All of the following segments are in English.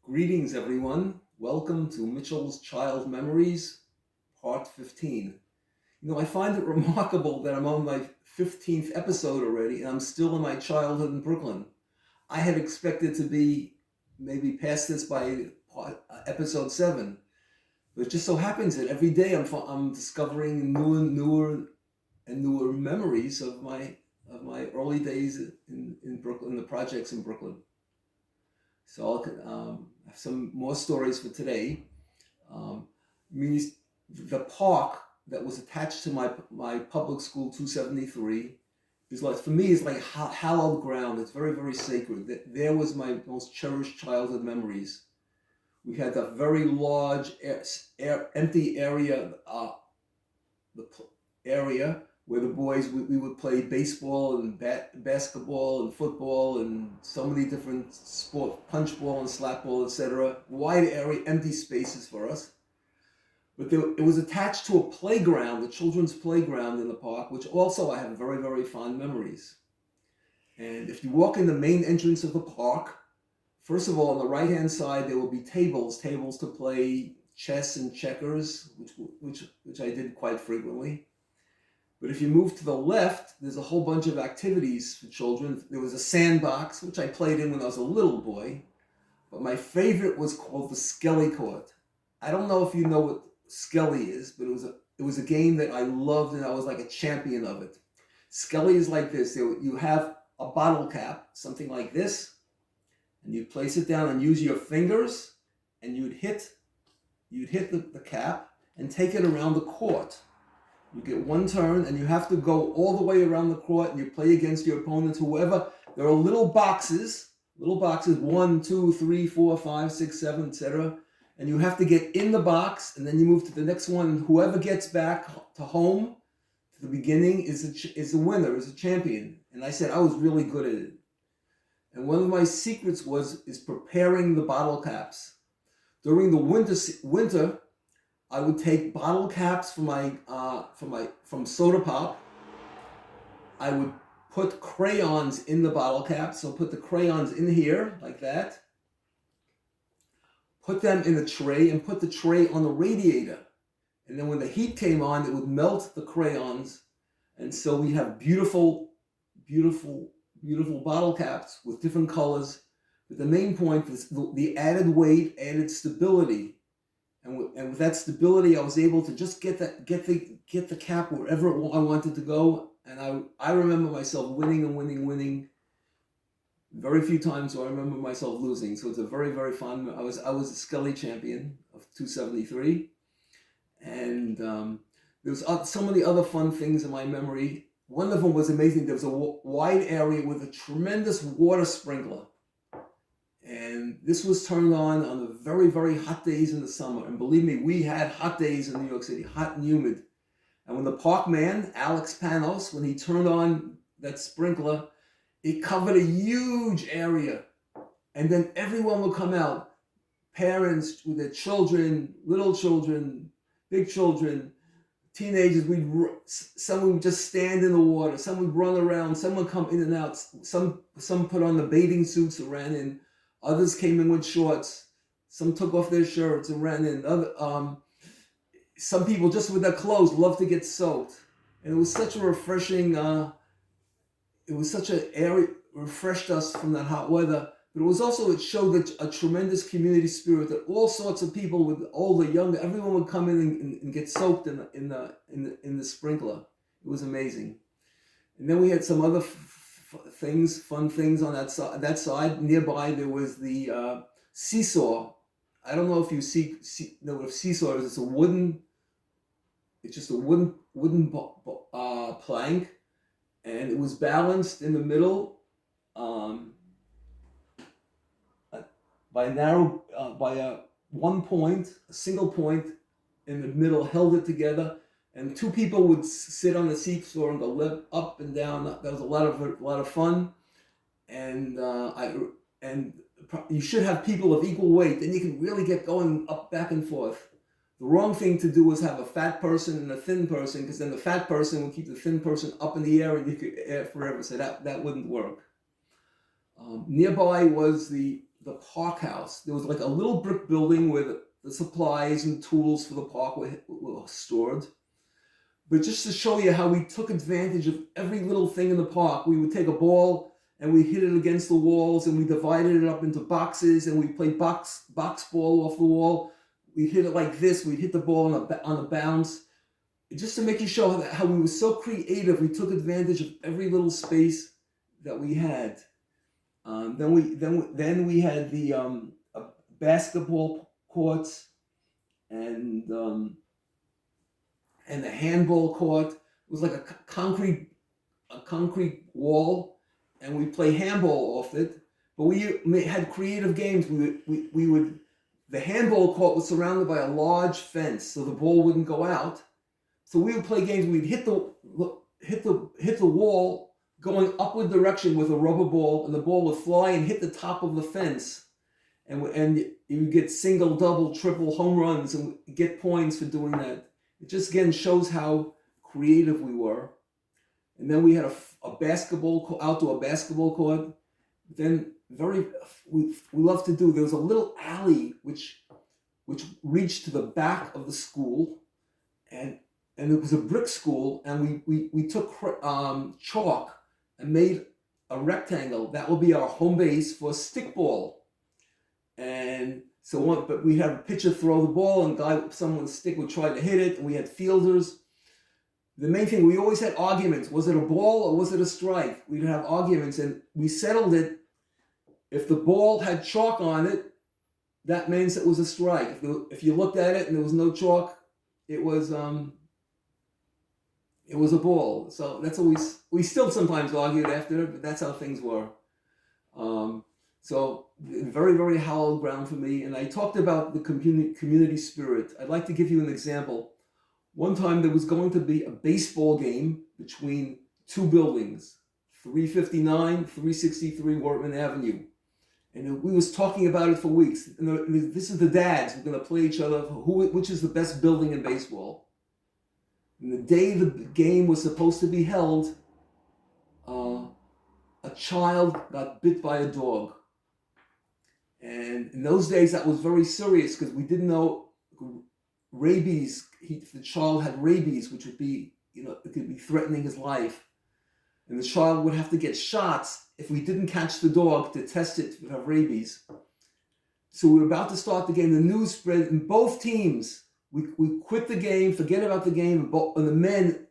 Greetings, everyone. Welcome to Mitchell's Child Memories, Part 15. I find it remarkable that I'm on my 15th episode already and I'm still in my childhood in Brooklyn. I had expected to be maybe past this by episode 7, but it just so happens that every day I'm discovering newer memories of my early days in Brooklyn, the projects in Brooklyn. So I'll have some more stories for today. Um, the park that was attached to my public school 273 is like, for me, is like hallowed ground. It's very, very sacred. There was my most cherished childhood memories. We had a very large empty area, the area where the boys we would play baseball and basketball and football and so many different sport, punch ball and slap ball, etc. Wide area, empty spaces for us. But it was attached to a playground, the children's playground in the park, which also I have very, very fond memories. And if you walk in the main entrance of the park, first of all, on the right-hand side, there will be tables to play chess and checkers, which I did quite frequently. But if you move to the left, there's a whole bunch of activities for children. There was a sandbox, which I played in when I was a little boy. But my favorite was called the Skelly Court. I don't know if you know what Skelly is, but it was a game that I loved and I was like a champion of it. Skelly is like this. You have a bottle cap, something like this, and you place it down and use your fingers, and you'd hit the cap and take it around the court. You get one turn and you have to go all the way around the court and you play against your opponents, whoever. There are little boxes, 1, 2, 3, 4, 5, 6, 7, etc. And you have to get in the box and then you move to the next one. And whoever gets back to home, to the beginning, is a winner, is a champion. And I said I was really good at it. And one of my secrets is preparing the bottle caps. During the winter, I would take bottle caps from soda pop. I would put crayons in the bottle caps. So put the crayons in here like that. Put them in a tray and put the tray on the radiator. And then when the heat came on, it would melt the crayons. And so we have beautiful, beautiful, beautiful bottle caps with different colors. But the main point is the added weight, added stability. And with that stability, I was able to just get the cap wherever I wanted to go. And I remember myself winning and winning, winning. Very few times do I remember myself losing. So it's a very, very fun. I was a Skelly champion of 273, and there was so many other fun things in my memory. One of them was amazing. There was a wide area with a tremendous water sprinkler. And this was turned on the very, very hot days in the summer. And believe me, we had hot days in New York City, hot and humid. And when the park man, Alex Panos, when he turned on that sprinkler, it covered a huge area. And then everyone would come out, parents with their children, little children, big children, teenagers. Some would just stand in the water. Some would run around. Some would come in and out. Some put on the bathing suits and ran in. Others came in with shorts. Some took off their shirts and ran in. Some people just with their clothes loved to get soaked. And it was such a refreshing, it was such an area, refreshed us from that hot weather. But it showed a tremendous community spirit that all sorts of people, with older, younger, everyone would come in and get soaked in the sprinkler. It was amazing. And then we had some other fun things on that side. Nearby there was the seesaw. I don't know if you know what a seesaw is. It's just a wooden plank, and it was balanced in the middle by a single point in the middle held it together, and two people would sit on the seesaw and go up and down. That was a lot of fun, and you should have people of equal weight. Then you can really get going up, back and forth. The wrong thing to do was have a fat person and a thin person, because then the fat person would keep the thin person up in the air and you could air forever. So that wouldn't work. Nearby was the the park house. There was like a little brick building where the supplies and tools for the park were stored. But just to show you how we took advantage of every little thing in the park, we would take a ball and we hit it against the walls, and we divided it up into boxes, and we played box ball off the wall. We hit it like this. We'd hit the ball on a bounce. Just to make you show how we were so creative, we took advantage of every little space that we had. Then we had the basketball courts and the handball court. It was like a concrete wall, and we play handball off it. But we had creative games. We would the handball court was surrounded by a large fence, so the ball wouldn't go out. So we would play games. We'd hit the wall going upward direction with a rubber ball, and the ball would fly and hit the top of the fence, and you would get single, double, triple home runs and get points for doing that. It just again shows how creative we were. And then we had a outdoor basketball court. Then we loved to do. There was a little alley which reached to the back of the school, and it was a brick school, and we took chalk and made a rectangle. That will be our home base for stickball. And but we had a pitcher throw the ball, and someone's stick would try to hit it, and we had fielders. The main thing, we always had arguments. Was it a ball or was it a strike? We'd have arguments, and we settled it. If the ball had chalk on it, that means it was a strike. If you looked at it and there was no chalk, it was a ball. So that's what we still sometimes argued after, but that's how things were. So very, very hallowed ground for me. And I talked about the community spirit. I'd like to give you an example. One time there was going to be a baseball game between two buildings, 359, 363 Wortman Avenue. And we was talking about it for weeks. And this is the dads. We're going to play each other. Which is the best building in baseball? And the day the game was supposed to be held, a child got bit by a dog. And in those days, that was very serious because we didn't know rabies. The child had rabies, which would be, it could be threatening his life. And the child would have to get shots if we didn't catch the dog to test it to have rabies. So we were about to start the game. The news spread in both teams. We quit the game, forget about the game, and the men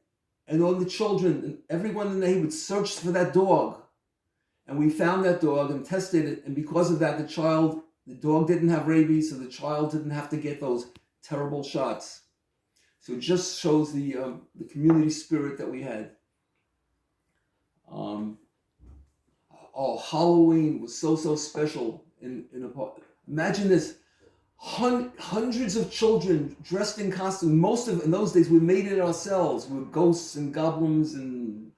and all the children and everyone in the neighborhood searched for that dog. And we found that dog and tested it. And because of that, the dog didn't have rabies, so the child didn't have to get those terrible shots. So it just shows the community spirit that we had. Halloween was so special in a part. Imagine this. Hundreds of children dressed in costume. Most of in those days we made it ourselves with ghosts and goblins and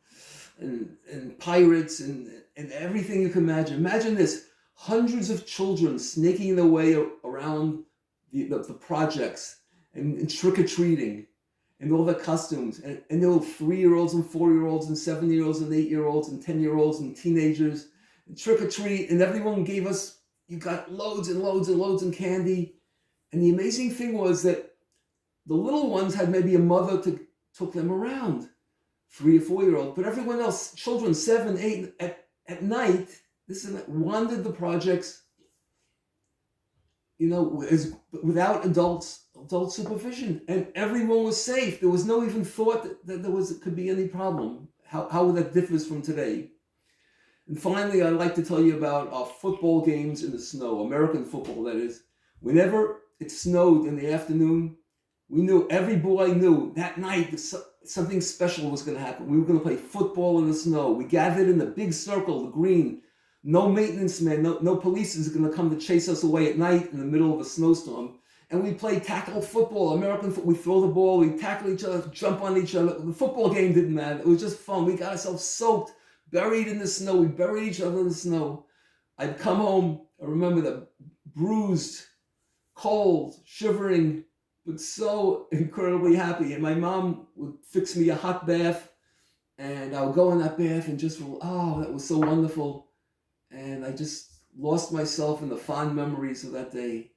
pirates and everything you can imagine. Imagine this: hundreds of children snaking their way around the projects and trick or treating and all the costumes. And there were 3-year-olds and 4-year-olds and 7-year-olds and 8-year-olds and 10-year-olds and teenagers and trick or treat. And everyone gave us. You got loads and loads and loads of candy. And the amazing thing was that the little ones had maybe a mother took them around, 3 or 4-year-old, but everyone else, children 7, 8, at night, wandered the projects, without adult supervision, and everyone was safe. There was no even thought that could be any problem. How that differs from today. And finally, I'd like to tell you about our football games in the snow, American football, that is. Whenever it snowed in the afternoon, every boy knew that night something special was going to happen. We were going to play football in the snow. We gathered in the big circle, the green. No maintenance man, no police is going to come to chase us away at night in the middle of a snowstorm. And we played tackle football, American football. We throw the ball, we tackle each other, jump on each other. The football game didn't matter. It was just fun. We got ourselves soaked, buried in the snow. We buried each other in the snow. I'd come home, I remember the bruised, cold, shivering, but so incredibly happy. And my mom would fix me a hot bath, and I would go in that bath and just, that was so wonderful. And I just lost myself in the fond memories of that day.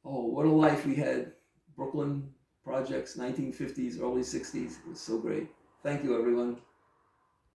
Oh, what a life we had. Brooklyn projects, 1950s, early 60s. It was so great. Thank you, everyone.